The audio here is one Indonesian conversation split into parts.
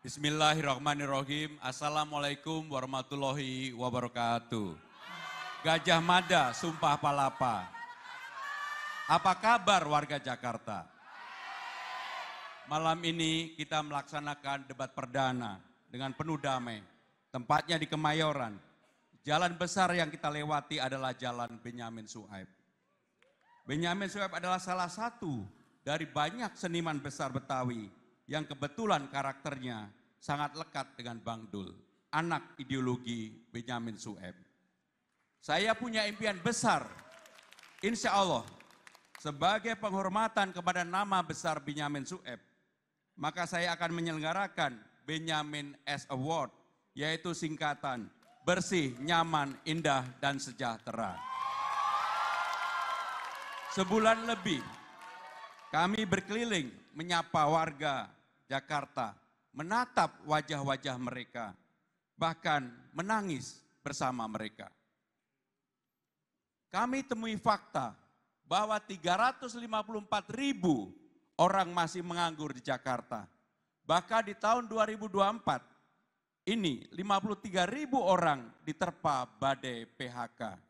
Bismillahirrahmanirrahim. Assalamualaikum warahmatullahi wabarakatuh. Gajah Mada, Sumpah Palapa. Apa kabar warga Jakarta? Malam ini kita melaksanakan debat perdana dengan penuh damai. Tempatnya di Kemayoran. Jalan besar yang kita lewati adalah Jalan Benyamin Sueb. Benyamin Sueb adalah salah satu dari banyak seniman besar Betawi yang kebetulan karakternya sangat lekat dengan Bang Dul, anak ideologi Benyamin Sueb. Saya punya impian besar, insya Allah, sebagai penghormatan kepada nama besar Benyamin Sueb, maka saya akan menyelenggarakan Benyamin S Award, yaitu singkatan bersih, nyaman, indah, dan sejahtera. Sebulan lebih kami berkeliling menyapa warga Jakarta, menatap wajah-wajah mereka, bahkan menangis bersama mereka. Kami temui fakta bahwa 354.000 orang masih menganggur di Jakarta. Bahkan di tahun 2024, ini 53.000 orang diterpa badai PHK.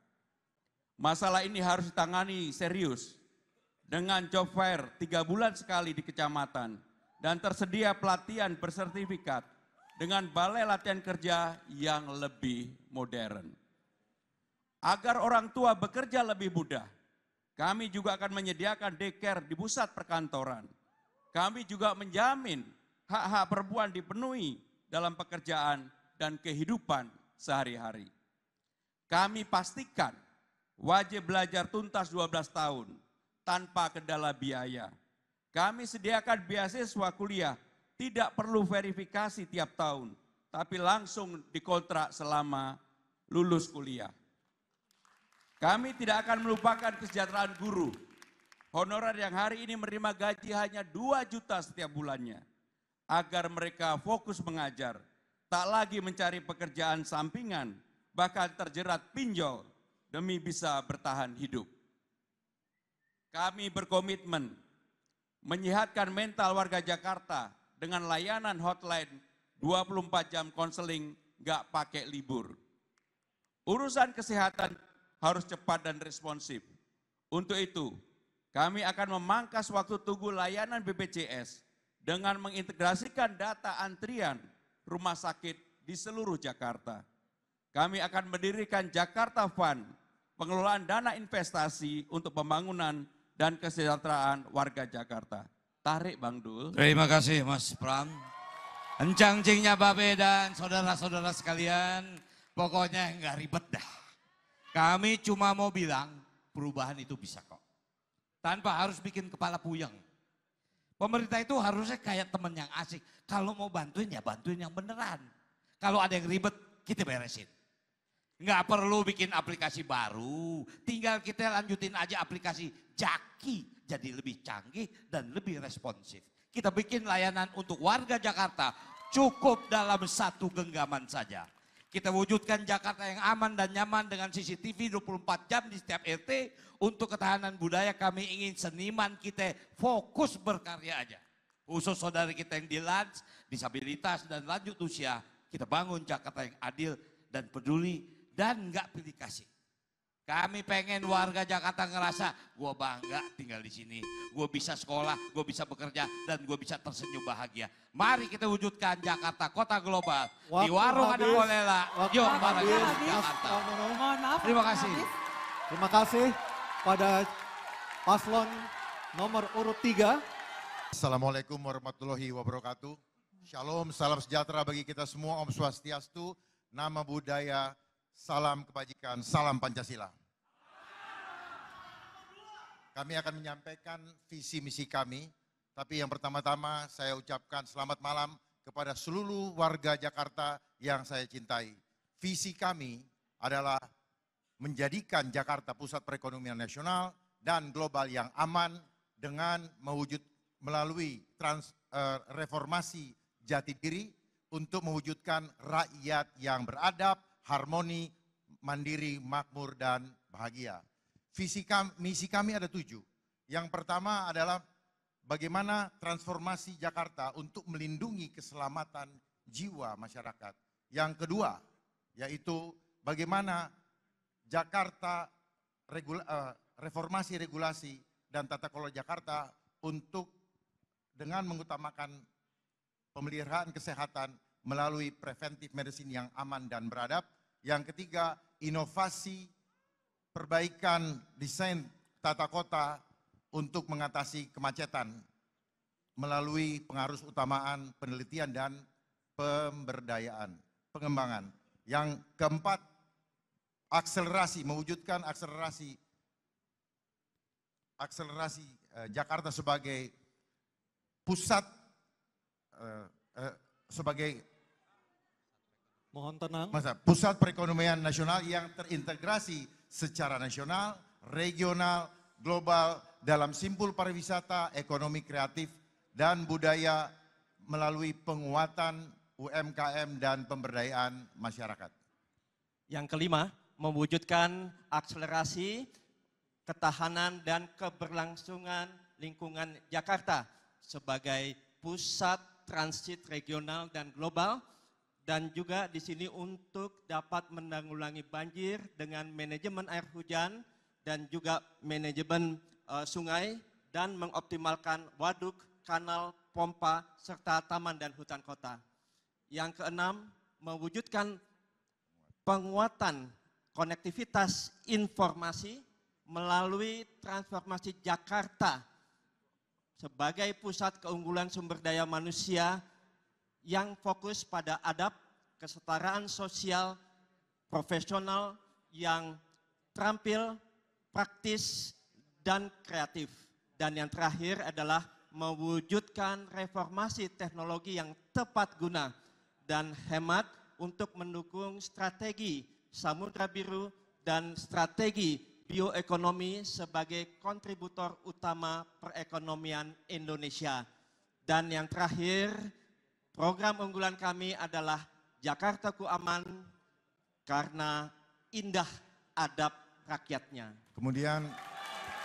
Masalah ini harus ditangani serius dengan job fair 3 bulan sekali di kecamatan dan tersedia pelatihan bersertifikat dengan balai latihan kerja yang lebih modern. Agar orang tua bekerja lebih mudah, kami juga akan menyediakan daycare di pusat perkantoran. Kami juga menjamin hak-hak perempuan dipenuhi dalam pekerjaan dan kehidupan sehari-hari. Kami pastikan wajib belajar tuntas 12 tahun tanpa kendala biaya. Kami sediakan beasiswa kuliah, tidak perlu verifikasi tiap tahun, tapi langsung dikontrak selama lulus kuliah. Kami tidak akan melupakan kesejahteraan guru. Honorer yang hari ini menerima gaji hanya 2 juta setiap bulannya. Agar mereka fokus mengajar, tak lagi mencari pekerjaan sampingan, bahkan terjerat pinjol demi bisa bertahan hidup. Kami berkomitmen menyehatkan mental warga Jakarta dengan layanan hotline 24 jam konseling gak pakai libur. Urusan kesehatan harus cepat dan responsif. Untuk itu, kami akan memangkas waktu tunggu layanan BPJS dengan mengintegrasikan data antrian rumah sakit di seluruh Jakarta. Kami akan mendirikan Jakarta Fund, pengelolaan dana investasi untuk pembangunan dan kesejahteraan warga Jakarta. Tarik Bang Dul. Terima kasih Mas Pram. Encang-cingnya Babe dan saudara-saudara sekalian, pokoknya nggak ribet dah. Kami cuma mau bilang perubahan itu bisa kok. Tanpa harus bikin kepala puyeng. Pemerintah itu harusnya kayak teman yang asik. Kalau mau bantuin ya bantuin yang beneran. Kalau ada yang ribet kita beresin. Nggak perlu bikin aplikasi baru, tinggal kita lanjutin aja aplikasi Jaki jadi lebih canggih dan lebih responsif. Kita bikin layanan untuk warga Jakarta cukup dalam 1 genggaman saja. Kita wujudkan Jakarta yang aman dan nyaman dengan CCTV 24 jam di setiap RT. Untuk ketahanan budaya kami ingin seniman kita fokus berkarya aja. Khusus saudara kita yang dilans, disabilitas dan lanjut usia, kita bangun Jakarta yang adil dan peduli dan nggak pilih kasih. Kami pengen warga Jakarta ngerasa gue bangga tinggal di sini, gue bisa sekolah, gue bisa bekerja, dan gue bisa tersenyum bahagia. Mari kita wujudkan Jakarta kota global. Di warung ada kolela, yuk bareng Jakarta. Mohon maaf. Terima kasih. Terima kasih pada paslon nomor urut 3. Assalamualaikum warahmatullahi wabarakatuh. Shalom, salam sejahtera bagi kita semua. Om Swastiastu, nama budaya, salam kebajikan, salam Pancasila. Kami akan menyampaikan visi misi kami, tapi yang pertama-tama saya ucapkan selamat malam kepada seluruh warga Jakarta yang saya cintai. Visi kami adalah menjadikan Jakarta pusat perekonomian nasional dan global yang aman dengan melalui reformasi jati diri untuk mewujudkan rakyat yang beradab, harmoni, mandiri, makmur, dan bahagia. Misi kami ada 7. Yang pertama adalah bagaimana transformasi Jakarta untuk melindungi keselamatan jiwa masyarakat. Yang kedua, yaitu bagaimana Jakarta reformasi regulasi dan tata kelola Jakarta untuk dengan mengutamakan pemeliharaan kesehatan melalui preventive medicine yang aman dan beradab. Yang ketiga, inovasi perbaikan desain tata kota untuk mengatasi kemacetan melalui pengarus utamaan penelitian dan pemberdayaan, pengembangan. Yang keempat, mewujudkan akselerasi Jakarta sebagai pusat Mohon tenang. pusat perekonomian nasional yang terintegrasi secara nasional, regional, global dalam simpul pariwisata, ekonomi kreatif, dan budaya melalui penguatan UMKM dan pemberdayaan masyarakat. Yang kelima, mewujudkan akselerasi ketahanan dan keberlangsungan lingkungan Jakarta sebagai pusat transit regional dan global, dan juga di sini untuk dapat menanggulangi banjir dengan manajemen air hujan dan juga manajemen sungai, dan mengoptimalkan waduk, kanal, pompa, serta taman dan hutan kota. Yang keenam, mewujudkan penguatan konektivitas informasi melalui transformasi Jakarta sebagai pusat keunggulan sumber daya manusia yang fokus pada adab, kesetaraan sosial, profesional yang terampil, praktis, dan kreatif. Dan yang terakhir adalah mewujudkan reformasi teknologi yang tepat guna dan hemat untuk mendukung strategi Samudra Biru dan strategi bioekonomi sebagai kontributor utama perekonomian Indonesia. Dan yang terakhir, program unggulan kami adalah Jakartaku Aman karena indah adab rakyatnya. Kemudian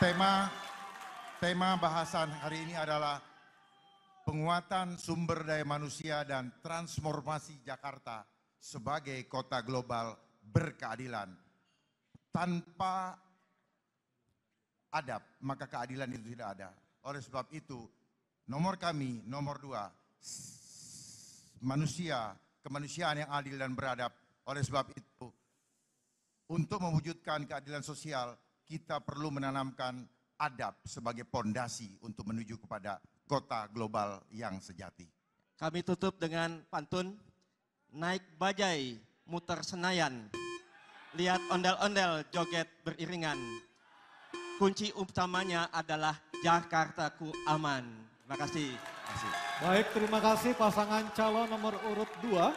tema bahasan hari ini adalah penguatan sumber daya manusia dan transformasi Jakarta sebagai kota global berkeadilan. Tanpa adab, maka keadilan itu tidak ada. Oleh sebab itu, nomor kami, nomor 2, kemanusiaan yang adil dan beradab. Oleh sebab itu, untuk mewujudkan keadilan sosial, kita perlu menanamkan adab sebagai pondasi untuk menuju kepada kota global yang sejati. Kami tutup dengan pantun, naik bajai, muter Senayan, lihat ondel-ondel joget beriringan. Kunci utamanya adalah Jakartaku Aman. Terima kasih. Baik, terima kasih pasangan calon nomor urut 2.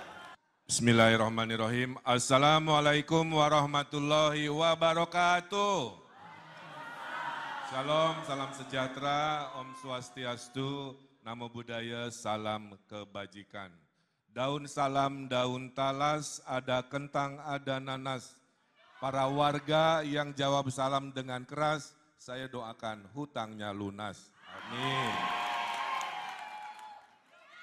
Bismillahirrahmanirrahim. Assalamualaikum warahmatullahi wabarakatuh. Shalom, salam sejahtera, Om Swastiastu, Namo Buddhaya, salam kebajikan. Daun salam, daun talas, ada kentang, ada nanas. Para warga yang jawab salam dengan keras, saya doakan hutangnya lunas. Amin.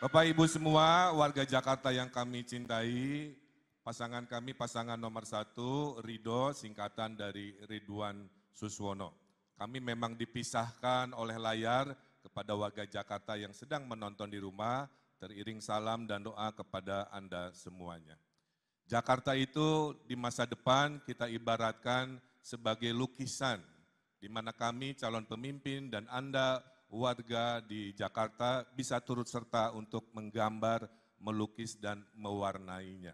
Bapak Ibu semua, warga Jakarta yang kami cintai, pasangan kami pasangan nomor 1, Ridho, singkatan dari Ridwan Suswono. Kami memang dipisahkan oleh layar kepada warga Jakarta yang sedang menonton di rumah, teriring salam dan doa kepada Anda semuanya. Jakarta itu di masa depan kita ibaratkan sebagai lukisan, di mana kami calon pemimpin dan Anda warga di Jakarta bisa turut serta untuk menggambar, melukis, dan mewarnainya.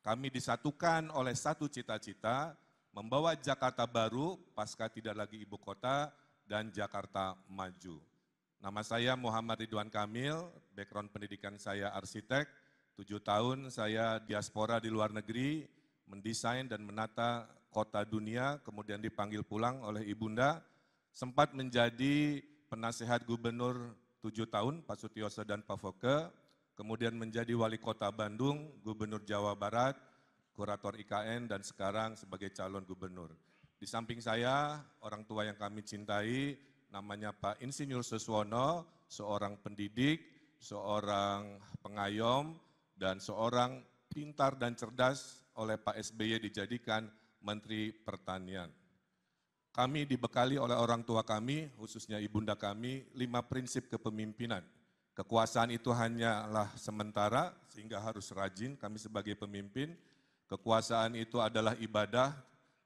Kami disatukan oleh satu cita-cita, membawa Jakarta baru pasca tidak lagi ibu kota dan Jakarta maju. Nama saya Muhammad Ridwan Kamil, background pendidikan saya arsitek, 7 tahun saya diaspora di luar negeri, mendesain dan menata kota dunia, kemudian dipanggil pulang oleh ibunda, sempat menjadi penasehat gubernur 7 tahun, Pak Sutioso dan Pak Foke, kemudian menjadi wali kota Bandung, gubernur Jawa Barat, kurator IKN, dan sekarang sebagai calon gubernur. Di samping saya, orang tua yang kami cintai, namanya Pak Insinyur Suswono, seorang pendidik, seorang pengayom, dan seorang pintar dan cerdas oleh Pak SBY dijadikan Menteri Pertanian. Kami dibekali oleh orang tua kami, khususnya ibunda kami, 5 prinsip kepemimpinan. Kekuasaan itu hanyalah sementara, sehingga harus rajin kami sebagai pemimpin. Kekuasaan itu adalah ibadah,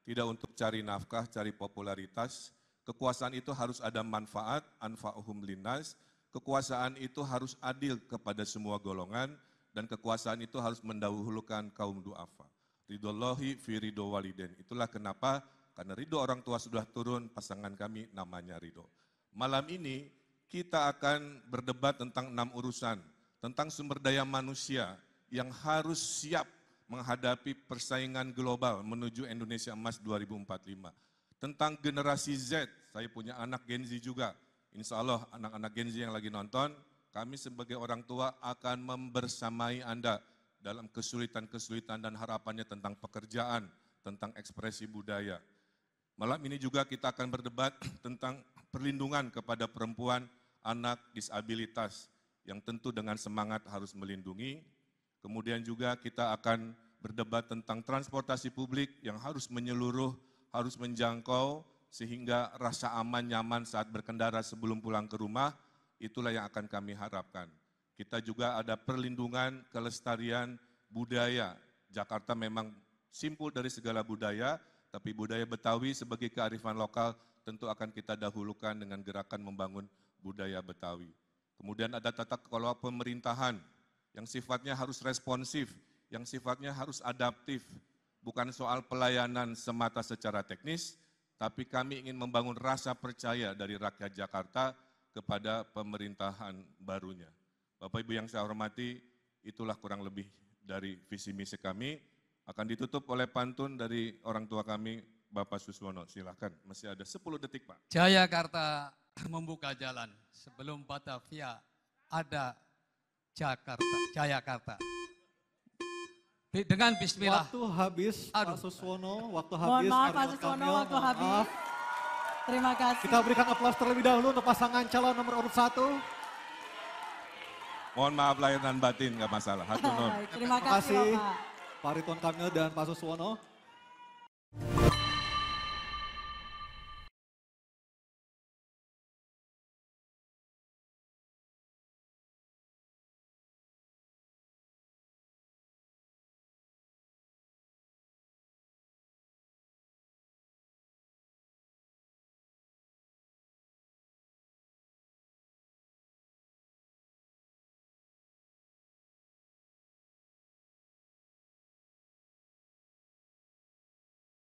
tidak untuk cari nafkah, cari popularitas. Kekuasaan itu harus ada manfaat, anfa'uhum linnas. Kekuasaan itu harus adil kepada semua golongan, dan kekuasaan itu harus mendahulukan kaum du'afa. Ridhollahi fi ridho waliden. Itulah kenapa, karena ridho orang tua sudah turun, pasangan kami namanya Ridho. Malam ini kita akan berdebat tentang 6 urusan, tentang sumber daya manusia yang harus siap menghadapi persaingan global menuju Indonesia Emas 2045. Tentang generasi Z, saya punya anak Gen Z juga. Insya Allah anak-anak Gen Z yang lagi nonton, kami sebagai orang tua akan membersamai Anda dalam kesulitan-kesulitan dan harapannya tentang pekerjaan, tentang ekspresi budaya. Malam ini juga kita akan berdebat tentang perlindungan kepada perempuan, anak, disabilitas, yang tentu dengan semangat harus melindungi. Kemudian juga kita akan berdebat tentang transportasi publik yang harus menyeluruh, harus menjangkau, sehingga rasa aman, nyaman saat berkendara sebelum pulang ke rumah, itulah yang akan kami harapkan. Kita juga ada perlindungan kelestarian budaya. Jakarta memang simpul dari segala budaya, tapi budaya Betawi sebagai kearifan lokal tentu akan kita dahulukan dengan gerakan membangun budaya Betawi. Kemudian ada tata kelola pemerintahan yang sifatnya harus responsif, yang sifatnya harus adaptif. Bukan soal pelayanan semata secara teknis, tapi kami ingin membangun rasa percaya dari rakyat Jakarta kepada pemerintahan barunya. Bapak Ibu yang saya hormati, itulah kurang lebih dari visi misi kami. Akan ditutup oleh pantun dari orang tua kami, Bapak Suswono. Silakan, masih ada 10 detik Pak. Jayakarta membuka jalan, sebelum Batavia ada Jakarta, Jayakarta. Dengan bismillah. Waktu habis, Aduh. Pak Suswono. Waktu Mohon habis. maaf Pak Ridwan Suswono, Kamil, waktu mohon habis. maaf. Terima kasih. Kita berikan aplaus terlebih dahulu untuk pasangan calon nomor urut 1. Mohon maaf lahir dan batin, nggak masalah. Hatur nuhun. Baik, terima Terima kasih kasih Bapak. Pak Ridwan Kamil dan Pak Suswono.